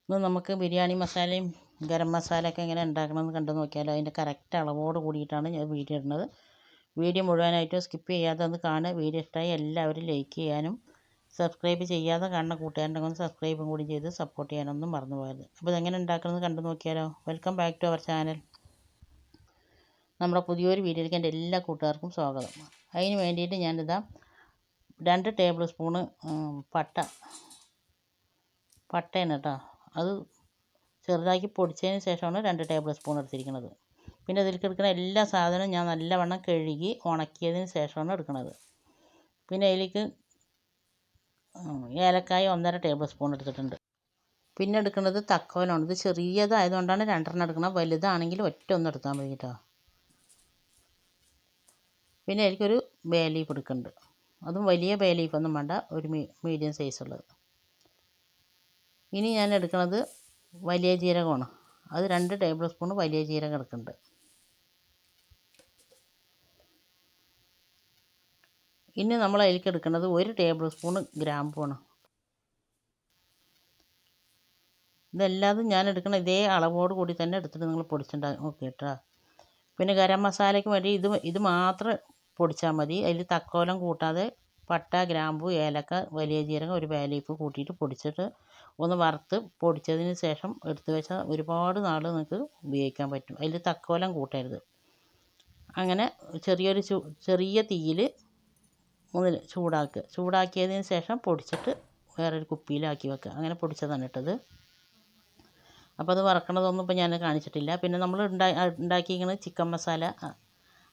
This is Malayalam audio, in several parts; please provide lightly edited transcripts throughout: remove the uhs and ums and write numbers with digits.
ഇന്ന് നമുക്ക് ബിരിയാണി മസാലയും ഗരം മസാലയൊക്കെ എങ്ങനെ ഉണ്ടാക്കണമെന്ന് കണ്ടു നോക്കിയാലോ. അതിൻ്റെ കറക്റ്റ് അളവോട് കൂടിയിട്ടാണ് ഞാൻ വീഡിയോ ഇടുന്നത്. വീഡിയോ മുഴുവനായിട്ട് സ്കിപ്പ് ചെയ്യാതെ ഒന്ന് കാണുക. വീഡിയോ ഇഷ്ടമായി എല്ലാവരും ലൈക്ക് ചെയ്യാനും സബ്സ്ക്രൈബ് ചെയ്യാതെ കാണുന്ന കൂട്ടുകാരുണ്ടെങ്കിൽ ഒന്ന് സബ്സ്ക്രൈബും കൂടി ചെയ്ത് സപ്പോർട്ട് ചെയ്യാനൊന്നും മറന്നു പോയത്. അപ്പോൾ ഇതെങ്ങനെ ഉണ്ടാക്കണമെന്ന് കണ്ടു നോക്കിയാലോ. Welcome back to our channel. നമ്മുടെ പുതിയൊരു വീഡിയോയിലേക്ക് എൻ്റെ എല്ലാ കൂട്ടുകാർക്കും സ്വാഗതം. അതിന് വേണ്ടിയിട്ട് ഞാനിതാ 2 ടേബിൾ സ്പൂണ് പട്ടയാണ് കേട്ടോ. അത് ചെറുതാക്കി പൊടിച്ചതിന് ശേഷമാണ് 2 ടേബിൾ സ്പൂൺ എടുത്തിരിക്കുന്നത്. പിന്നെ ഇതിലേക്ക് എടുക്കുന്ന എല്ലാ സാധനവും ഞാൻ നല്ലവണ്ണം കഴുകി ഉണക്കിയതിന് ശേഷമാണ് എടുക്കുന്നത്. പിന്നെ അതിലേക്ക് ഏലക്കായ 1.5 ടേബിൾ സ്പൂൺ എടുത്തിട്ടുണ്ട്. പിന്നെ എടുക്കുന്നത് തക്കോലമാണ്. ഇത് ചെറിയതായതുകൊണ്ടാണ് 2 എടുക്കണം. വലുതാണെങ്കിൽ ഒറ്റ എടുത്താൽ മതി കേട്ടോ. പിന്നെ എനിക്കൊരു ബേ ലീഫ് എടുക്കുന്നുണ്ട്. അതും വലിയ ബേ ലീഫൊന്നും വേണ്ട, ഒരു മീഡിയം സൈസുള്ളത്. ഇനി ഞാൻ എടുക്കുന്നത് വലിയ ജീരകമാണ്. അത് 2 ടേബിൾ സ്പൂൺ വലിയ ജീരകം എടുക്കുന്നുണ്ട്. ഇനി നമ്മൾ അതിലേക്ക് എടുക്കുന്നത് 1 ടേബിൾ സ്പൂൺ ഗ്രാമ്പുമാണ്. ഇതെല്ലാതും ഞാൻ എടുക്കുന്ന ഇതേ അളവോട് കൂടി തന്നെ എടുത്തിട്ട് നിങ്ങൾ പൊടിച്ചിട്ടുണ്ടാകും നോക്കി കേട്ടോ. പിന്നെ ഗരം മസാലയ്ക്ക് വേണ്ടി ഇത് മാത്രം പൊടിച്ചാൽ മതി. അതിൽ തക്കോലം കൂട്ടാതെ പട്ട, ഗ്രാമ്പു, ഏലക്ക, വലിയ ജീരകം, ഒരു ബേ ലീഫ് കൂട്ടിയിട്ട് പൊടിച്ചിട്ട് ഒന്ന് വറുത്ത് പൊടിച്ചതിന് ശേഷം എടുത്തു വെച്ചാൽ ഒരുപാട് നാൾ നിങ്ങൾക്ക് ഉപയോഗിക്കാൻ പറ്റും. അതിൽ തക്കോലം കൂട്ടരുത്. അങ്ങനെ ചെറിയ തീയിൽ ഒന്ന് ചൂടാക്കിയതിന് ശേഷം പൊടിച്ചിട്ട് വേറൊരു കുപ്പിയിലാക്കി വെക്കുക. അങ്ങനെ പൊടിച്ചതാണ് ഇട്ടത്. അപ്പോൾ അത് വറക്കണതൊന്നും ഇപ്പോൾ ഞാൻ കാണിച്ചിട്ടില്ല. പിന്നെ നമ്മൾ ഉണ്ടാക്കിയിരിക്കുന്നത് ചിക്കൻ മസാല,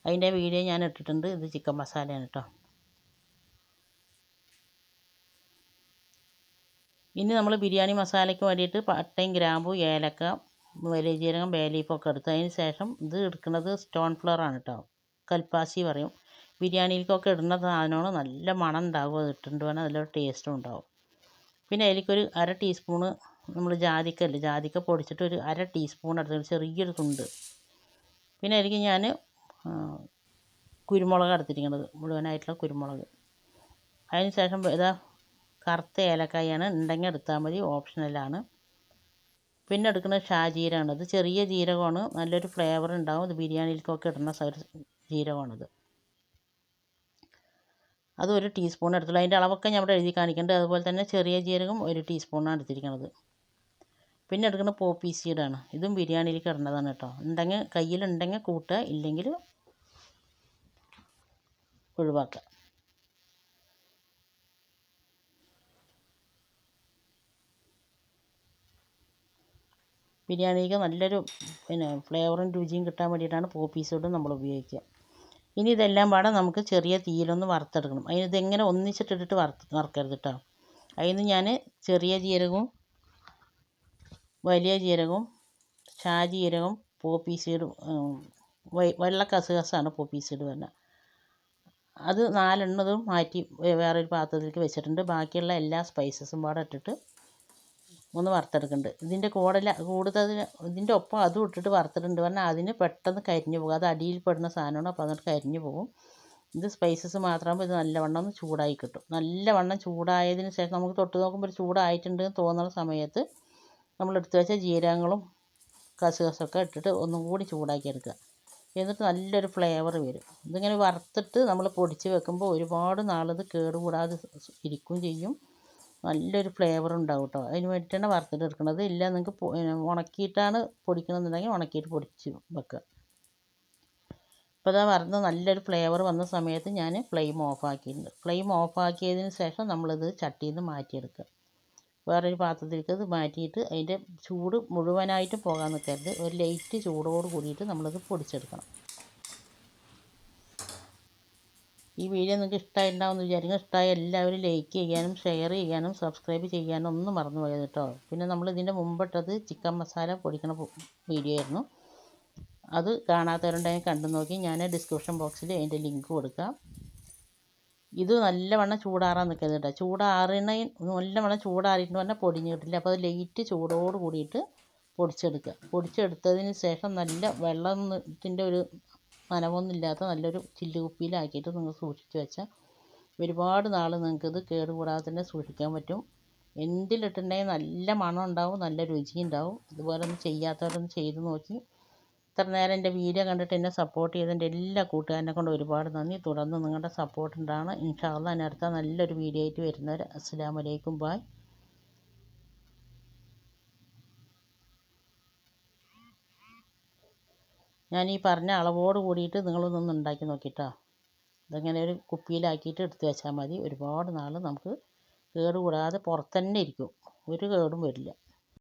അതിൻ്റെ വീഡിയോ ഞാൻ ഇട്ടിട്ടുണ്ട്. ഇത് ചിക്കൻ മസാലയാണ് കേട്ടോ. ഇനി നമ്മൾ ബിരിയാണി മസാലയ്ക്ക് വേണ്ടിയിട്ട് പട്ടയും ഗ്രാമ്പും ഏലക്ക, വലിയ ജീരകം, ബേ ലീഫൊക്കെ എടുത്ത് അതിന് ശേഷം ഇത് എടുക്കുന്നത് സ്റ്റോൺ ഫ്ലവർ ആണ് കേട്ടോ. കൽപ്പാസി പറയും. ബിരിയാണിയിലേക്കൊക്കെ ഇടുന്ന സാധനമാണ്. നല്ല മണം ഉണ്ടാവും. അത് ഇട്ടിട്ട് വേണം, നല്ലൊരു ടേസ്റ്റും ഉണ്ടാവും. പിന്നെ അതിലേക്കൊരു 1/2 ടീസ്പൂണ് നമ്മൾ ജാതിക്ക പൊടിച്ചിട്ട് ഒരു 1/2 ടീസ്പൂൺ എടുത്തിട്ട് ചെറിയൊരു തുണ്ട്. പിന്നെ അതിലേക്ക് ഞാൻ കുരുമുളക് എടുത്തിരിക്കുന്നത്, മുഴുവനായിട്ടുള്ള കുരുമുളക്. അതിന് ശേഷം ഇതാ കറുത്ത ഏലക്കായാണ്, ഉണ്ടെങ്കിൽ എടുത്താൽ മതി, ഓപ്ഷണലാണ്. പിന്നെ എടുക്കുന്നത് ഷാജീരകമാണ്. ഇത് ചെറിയ ജീരകമാണ്, നല്ലൊരു ഫ്ലേവർ ഉണ്ടാവും. ഇത് ബിരിയാണിയിലേക്കൊക്കെ ഇടുന്ന ജീരകമാണിത്. അത് 1 ടീസ്പൂൺ എടുത്തുള്ളൂ. അതിൻ്റെ അളവൊക്കെ ഞാൻ ഇവിടെ എഴുതി കാണിക്കുന്നുണ്ട്. അതുപോലെ തന്നെ ചെറിയ ജീരകം 1 ടീസ്പൂണാണ് എടുത്തിരിക്കുന്നത്. പിന്നെ എടുക്കുന്നത് പോപ്പി സീഡാണ്. ഇതും ബിരിയാണിയിലേക്ക് ഇടുന്നതാണ് കേട്ടോ. കയ്യിലുണ്ടെങ്കിൽ കൂട്ടുക, ഇല്ലെങ്കിൽ ഒഴിവാക്കുക. ബിരിയാണിക്ക് നല്ലൊരു ഫ്ലേവറും രുചിയും കിട്ടാൻ വേണ്ടിയിട്ടാണ് പോപ്പി സീഡും നമ്മൾ ഉപയോഗിക്കുക. ഇനി ഇതെല്ലാം പാടെ നമുക്ക് ചെറിയ തീയിലൊന്ന് വറുത്തെടുക്കണം. ഇതെങ്ങനെ ഒന്നിച്ചിട്ടിട്ട് വറുക്കരുത് കേട്ടോ. അതിന് ഞാൻ ചെറിയ ജീരകവും വലിയ ജീരകവും ഷാജീരകവും പോപ്പി സീഡും വെള്ള കസുകസാണ് പോപ്പി സീഡ് വരുന്നത്. അത് 4 മാറ്റി വേറൊരു പാത്രത്തിലേക്ക് വെച്ചിട്ടുണ്ട്. ബാക്കിയുള്ള എല്ലാ സ്പൈസസും പാടെ ഇട്ടിട്ട് ഒന്ന് വറുത്തെടുക്കുന്നുണ്ട്. ഇതിൻ്റെ ഒപ്പം അതും ഇട്ടിട്ട് വറുത്തിട്ടുണ്ട് പറഞ്ഞാൽ അതിന് പെട്ടെന്ന് കരിഞ്ഞു പോകും. അത് അടിയിൽ പെടുന്ന സാധനമാണ്. അപ്പോൾ അതിട്ട് കരിഞ്ഞു പോകും. ഇത് സ്പൈസസ് മാത്രമാകുമ്പോൾ ഇത് നല്ലവണ്ണം ഒന്ന് ചൂടായി കിട്ടും. നല്ലവണ്ണം ചൂടായതിന് ശേഷം നമുക്ക് തൊട്ട് നോക്കുമ്പോൾ ഒരു ചൂടായിട്ടുണ്ട് തോന്നുന്ന സമയത്ത് നമ്മൾ എടുത്തു വെച്ച ജീരകങ്ങളും കസുകസൊക്കെ ഇട്ടിട്ട് ഒന്നും കൂടി ചൂടാക്കി എടുക്കുക. എന്നിട്ട് നല്ലൊരു ഫ്ലേവർ വരും. ഇതിങ്ങനെ വറുത്തിട്ട് നമ്മൾ പൊടിച്ച് വെക്കുമ്പോൾ ഒരുപാട് നാളിത് കേടുകൂടാതെ ഇരിക്കുകയും ചെയ്യും. നല്ലൊരു ഫ്ലേവർ ഉണ്ടാവും കേട്ടോ. അതിന് വേണ്ടിയിട്ടാണ് വറുത്തിട്ട് എടുക്കുന്നത്. ഇല്ല നിങ്ങൾക്ക് ഉണക്കിയിട്ടാണ് പൊടിക്കണമെന്നുണ്ടെങ്കിൽ ഉണക്കിയിട്ട് പൊടിച്ച് വെക്കുക. അപ്പോൾ അതാ വറുത്ത് നല്ലൊരു ഫ്ലേവർ വന്ന സമയത്ത് ഞാൻ ഫ്ലെയിം ഓഫാക്കിയിട്ടുണ്ട്. ഫ്ലെയിം ഓഫാക്കിയതിന് ശേഷം നമ്മളിത് ചട്ടിയിൽ നിന്ന് മാറ്റിയെടുക്കുക. വേറൊരു പാത്രത്തിലേക്ക് ഇത് മാറ്റിയിട്ട് അതിൻ്റെ ചൂട് മുഴുവനായിട്ടും പോകാൻ നിൽക്കരുത്. ഒരു ലൈറ്റ് ചൂടോട് കൂടിയിട്ട് നമ്മളിത് പൊടിച്ചെടുക്കണം. ഈ വീഡിയോ നിങ്ങൾക്ക് ഇഷ്ടമായിട്ടുണ്ടാവുമെന്ന് വിചാരിക്കുന്നു. ഇഷ്ടമായ എല്ലാവരും ലൈക്ക് ചെയ്യാനും ഷെയർ ചെയ്യാനും സബ്സ്ക്രൈബ് ചെയ്യാനും ഒന്നും മറന്നു പോയത് കേട്ടോ. പിന്നെ നമ്മൾ ഇതിൻ്റെ മുമ്പിട്ടത് ചിക്കൻ മസാല പൊടിക്കണ വീഡിയോ ആയിരുന്നു. അത് കാണാത്തവരുണ്ടെങ്കിൽ കണ്ടു നോക്കി. ഞാൻ ഡിസ്ക്രിപ്ഷൻ ബോക്സിൽ അതിൻ്റെ ലിങ്ക് കൊടുക്കാം. ഇത് നല്ലവണ്ണം ചൂടാറാൻ നിൽക്കരുത് കേട്ടോ. നല്ലവണ്ണം ചൂടാറിയിട്ട് പറഞ്ഞാൽ പൊടിഞ്ഞ് കിട്ടില്ല. അപ്പോൾ അത് ലൈറ്റ് ചൂടോട് കൂടിയിട്ട് പൊടിച്ചെടുത്തതിന് ശേഷം നല്ല വെള്ളത്തിൻ്റെ ഒരു നനവൊന്നുമില്ലാത്ത നല്ലൊരു ചില്ല് കുപ്പിയിലാക്കിയിട്ട് നിങ്ങൾ സൂക്ഷിച്ച് വെച്ചാൽ ഒരുപാട് നാൾ നിങ്ങൾക്കിത് കേടുകൂടാതെ തന്നെ സൂക്ഷിക്കാൻ പറ്റും. എന്തിലിട്ടുണ്ടെങ്കിൽ നല്ല മണം ഉണ്ടാവും, നല്ല രുചി ഉണ്ടാവും. ഇതുപോലെ ഒന്ന് ചെയ്യാത്തവരൊന്ന് ചെയ്ത് നോക്കി. ഇത്ര നേരം എൻ്റെ വീഡിയോ കണ്ടിട്ട് എന്നെ സപ്പോർട്ട് ചെയ്തതിൻ്റെ എല്ലാ കൂട്ടുകാരനെ കൊണ്ട് ഒരുപാട് നന്ദി. തുടർന്ന് നിങ്ങളുടെ സപ്പോർട്ട് ഉണ്ടാവണം. ഇൻഷാ അള്ളാ ഞാൻ അടുത്ത നല്ലൊരു വീഡിയോ ആയിട്ട് വരുന്നവരെ അസ്സലാമു അലൈക്കും. ബായ്. ഞാൻ ഈ പറഞ്ഞ അളവോട് കൂടിയിട്ട് നിങ്ങളൊന്നൊന്ന് ഉണ്ടാക്കി നോക്കിട്ടോ. ഇതിങ്ങനെ ഒരു കുപ്പിയിലാക്കിയിട്ട് എടുത്ത് വെച്ചാൽ മതി. ഒരുപാട് നാൾ നമുക്ക് കേടുകൂടാതെ പുറത്ത് തന്നെ ഇരിക്കും, ഒരു കേടും വരില്ല.